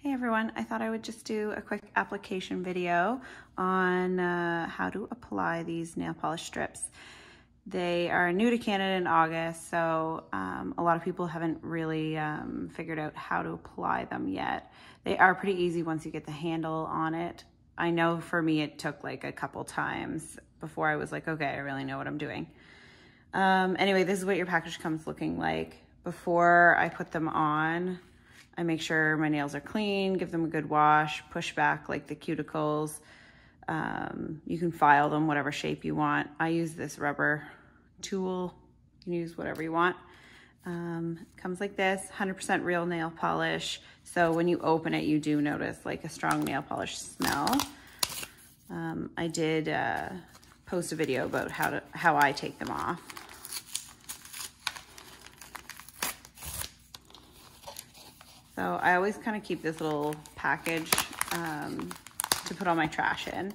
Hey everyone, I thought I would just do a quick application video on how to apply these nail polish strips. They are new to Canada in August, so a lot of people haven't really figured out how to apply them yet. They are pretty easy once you get the handle on it. I know for me it took like a couple times before I was like, okay, I really know what I'm doing. Anyway, this is what your package comes looking like. Before I put them on, I make sure my nails are clean, give them a good wash, push back like the cuticles. You can file them whatever shape you want. I use this rubber tool. You can use whatever you want. Comes like this, 100% real nail polish. So when you open it, you do notice like a strong nail polish smell. I did post a video about how I take them off. So I always kind of keep this little package to put all my trash in.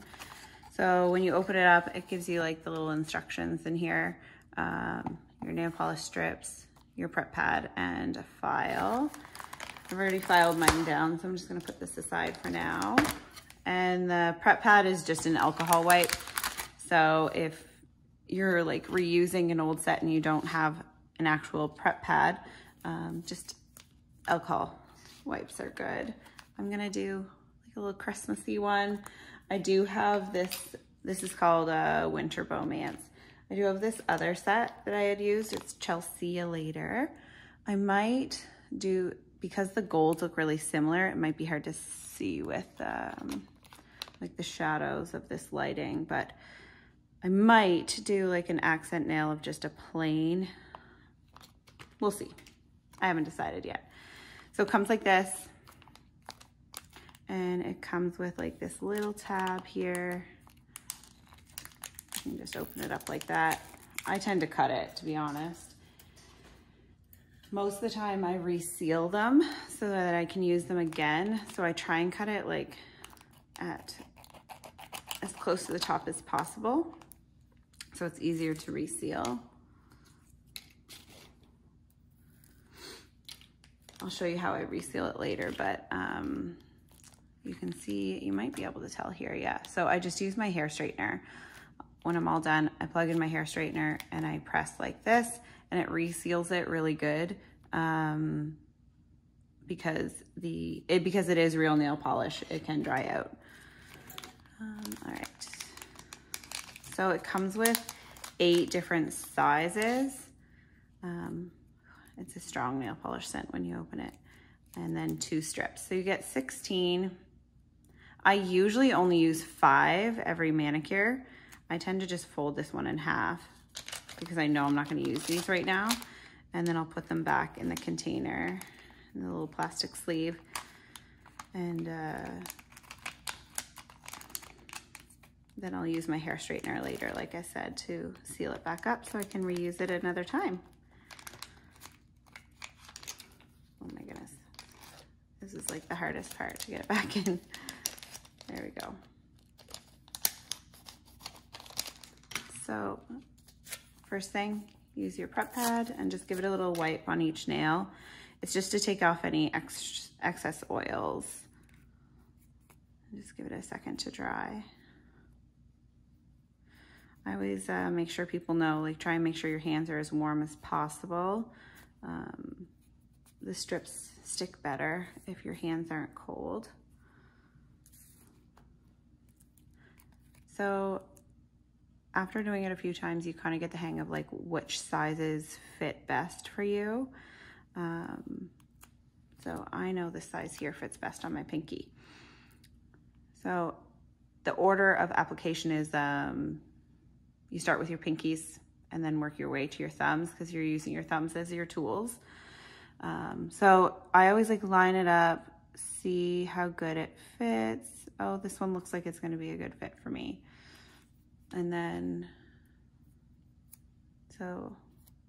So when you open it up, it gives you like the little instructions in here, your nail polish strips, your prep pad, and a file. I've already filed mine down, so I'm just gonna put this aside for now. And the prep pad is just an alcohol wipe. So if you're like reusing an old set and you don't have an actual prep pad, just alcohol wipes are good. I'm gonna do like a little Christmassy one. I do have this is called Winter Bomance. I do have this other set that I had used. It's Chelsea Later. I might do, because the golds look really similar, it might be hard to see with like the shadows of this lighting, but I might do like an accent nail of just a plain. We'll see. I haven't decided yet. So it comes like this, and it comes with like this little tab here. You can just open it up like that. I tend to cut it, to be honest. Most of the time I reseal them so that I can use them again. So I try and cut it like at as close to the top as possible, so it's easier to reseal. I'll show you how I reseal it later, but you can see, you might be able to tell here, yeah. So I just use my hair straightener. When I'm all done, I plug in my hair straightener and I press like this, and it reseals it really good because it is real nail polish, it can dry out. All right, so it comes with 8 different sizes. It's a strong nail polish scent when you open it. And then 2 strips. So you get 16. I usually only use 5 every manicure. I tend to just fold this one in half because I know I'm not going to use these right now. And then I'll put them back in the container, in the little plastic sleeve. And then I'll use my hair straightener later, like I said, to seal it back up so I can reuse it another time. Oh my goodness. This is like the hardest part, to get it back in. There we go. So first thing, use your prep pad and just give it a little wipe on each nail. It's just to take off any excess oils. Just give it a second to dry. I always make sure people know, like, try and make sure your hands are as warm as possible. The strips stick better if your hands aren't cold. So after doing it a few times, you kind of get the hang of like which sizes fit best for you. So I know this size here fits best on my pinky. So the order of application is you start with your pinkies and then work your way to your thumbs, because you're using your thumbs as your tools. So I always like line it up, see how good it fits. Oh, this one looks like it's going to be a good fit for me. And then, so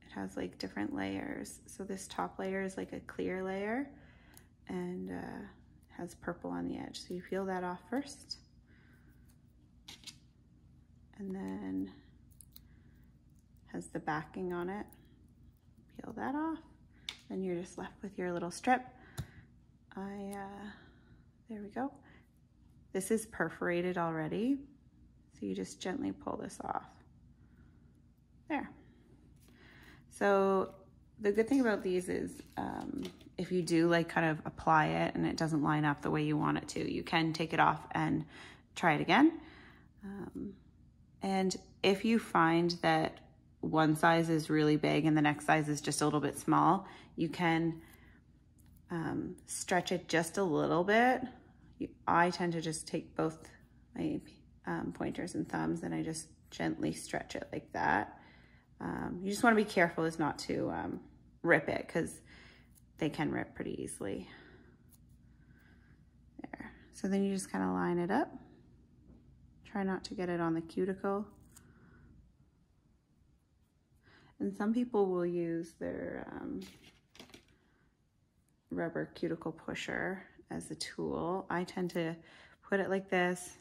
it has like different layers. So this top layer is like a clear layer and has purple on the edge. So you peel that off first. And then has the backing on it. Peel that off. Then you're just left with your little strip. I There we go. This is perforated already, so you just gently pull this off. There. So the good thing about these is if you do like kind of apply it and it doesn't line up the way you want it to, you can take it off and try it again. And if you find that one size is really big and the next size is just a little bit small, you can stretch it just a little bit. I tend to just take both my pointers and thumbs and I just gently stretch it like that. You just want to be careful as not to rip it, because they can rip pretty easily. There. So then you just kind of line it up. Try not to get it on the cuticle. And some people will use their rubber cuticle pusher as a tool. I tend to put it like this.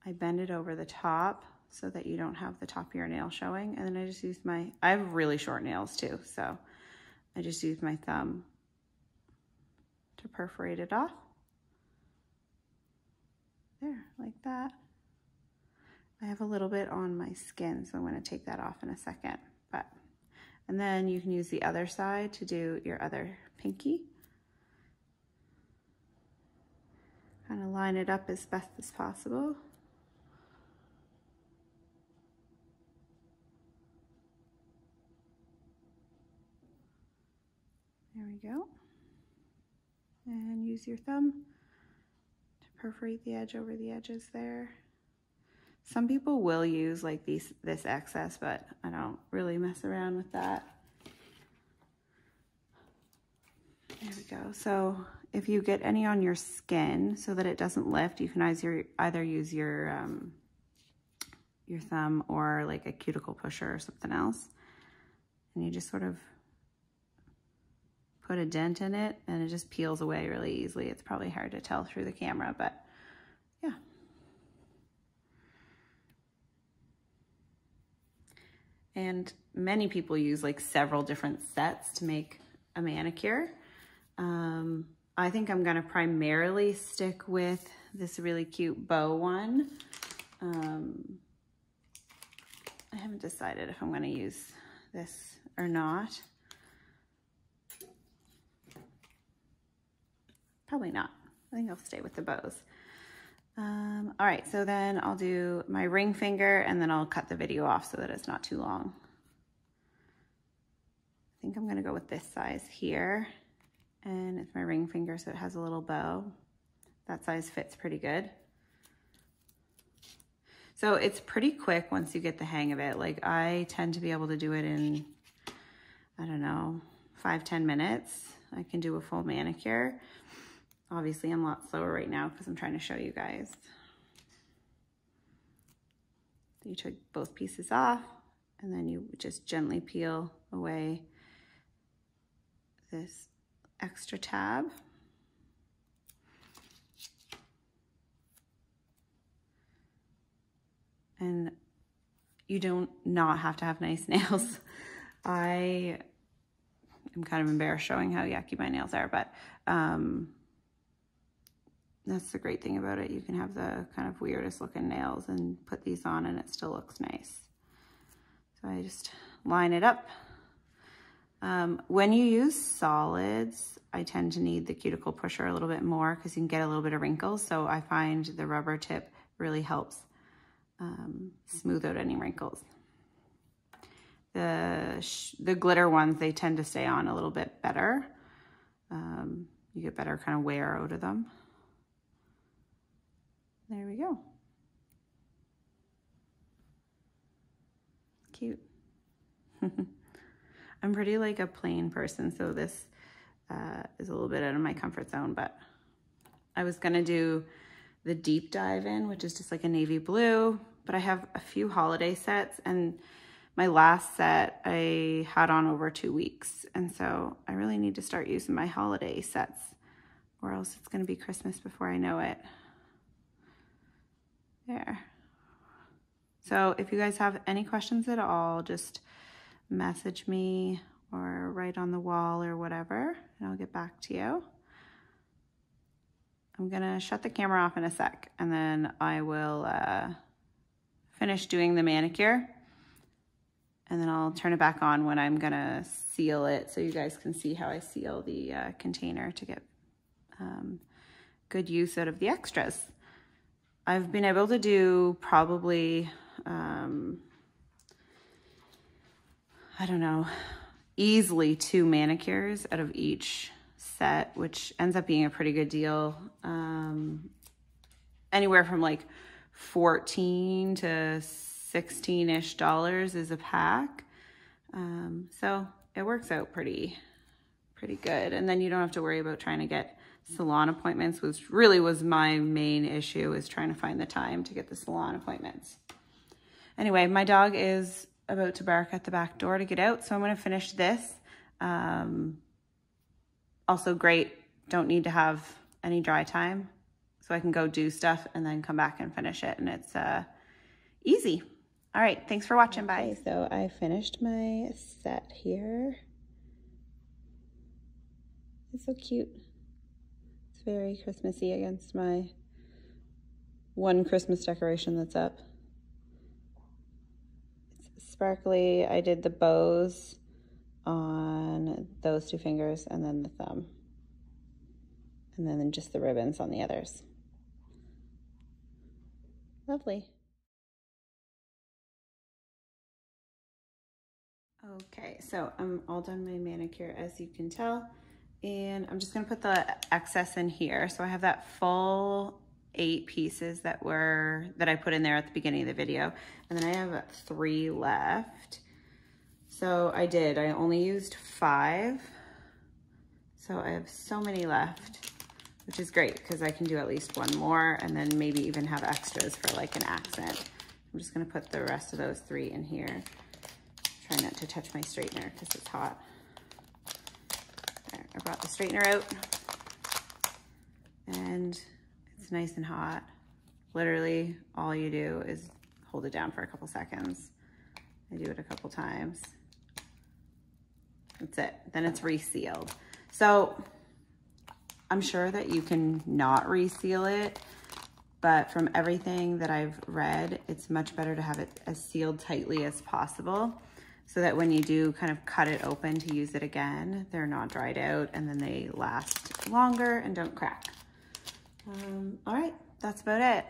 I bend it over the top so that you don't have the top of your nail showing. And then I just use I have really short nails too, so I just use my thumb to perforate it off. There, like that. I have a little bit on my skin, so I'm going to take that off in a second. And then you can use the other side to do your other pinky. Kind of line it up as best as possible. There we go. And use your thumb to perforate the edge over the edges there. Some people will use like this excess, but I don't really mess around with that. There we go. So if you get any on your skin so that it doesn't lift, you can either use your thumb or like a cuticle pusher or something else. And you just sort of put a dent in it and it just peels away really easily. It's probably hard to tell through the camera, but yeah. And many people use like several different sets to make a manicure. I think I'm gonna primarily stick with this really cute bow one. I haven't decided if I'm gonna use this or not. Probably not. I think I'll stay with the bows. All right, so then I'll do my ring finger and then I'll cut the video off so that it's not too long. I think I'm gonna go with this size here, and it's my ring finger, so it has a little bow. That size fits pretty good. So it's pretty quick once you get the hang of it. Like I tend to be able to do it in, I don't know, 5-10 minutes. I can do a full manicure. Obviously, I'm a lot slower right now because I'm trying to show you guys. You took both pieces off, and then you just gently peel away this extra tab. And you don't not have to have nice nails. I am kind of embarrassed showing how yucky my nails are, but that's the great thing about it. You can have the kind of weirdest looking nails and put these on and it still looks nice. So I just line it up. When you use solids, I tend to need the cuticle pusher a little bit more because you can get a little bit of wrinkles. So I find the rubber tip really helps smooth out any wrinkles. The glitter ones, they tend to stay on a little bit better. You get better kind of wear out of them. There we go. Cute. I'm pretty like a plain person, so this is a little bit out of my comfort zone, but I was gonna do the deep dive in, which is just like a navy blue, but I have a few holiday sets, and my last set I had on over 2 weeks, and so I really need to start using my holiday sets, or else it's gonna be Christmas before I know it. There. So if you guys have any questions at all, just message me or write on the wall or whatever, and I'll get back to you. I'm gonna shut the camera off in a sec, and then I will finish doing the manicure, and then I'll turn it back on when I'm gonna seal it so you guys can see how I seal the container to get good use out of the extras. I've been able to do probably, I don't know, easily 2 manicures out of each set, which ends up being a pretty good deal. Anywhere from like $14 to $16-ish is a pack. So it works out pretty good. And then you don't have to worry about trying to get salon appointments, which really was my main issue, is trying to find the time to get the salon appointments. Anyway, my dog is about to bark at the back door to get out, so I'm going to finish this. Also great, don't need to have any dry time, so I can go do stuff and then come back and finish it, and it's easy. All right, thanks for watching, bye. Okay, so I finished my set here. It's so cute. It's very Christmassy against my one Christmas decoration that's up. It's sparkly. I did the bows on those 2 fingers and then the thumb. And then just the ribbons on the others. Lovely. Okay, so I'm all done my manicure, as you can tell. And I'm just gonna put the excess in here. So I have that full 8 pieces that I put in there at the beginning of the video. And then I have 3 left. So I only used 5. So I have so many left, which is great because I can do at least 1 more and then maybe even have extras for like an accent. I'm just gonna put the rest of those 3 in here. Try not to touch my straightener because it's hot. There, I brought the straightener out and it's nice and hot. Literally all you do is hold it down for a couple seconds. I do it a couple times. That's it. Then it's resealed. So I'm sure that you can not reseal it, but from everything that I've read, it's much better to have it as sealed tightly as possible so that when you do kind of cut it open to use it again, they're not dried out and then they last longer and don't crack. All right, that's about it.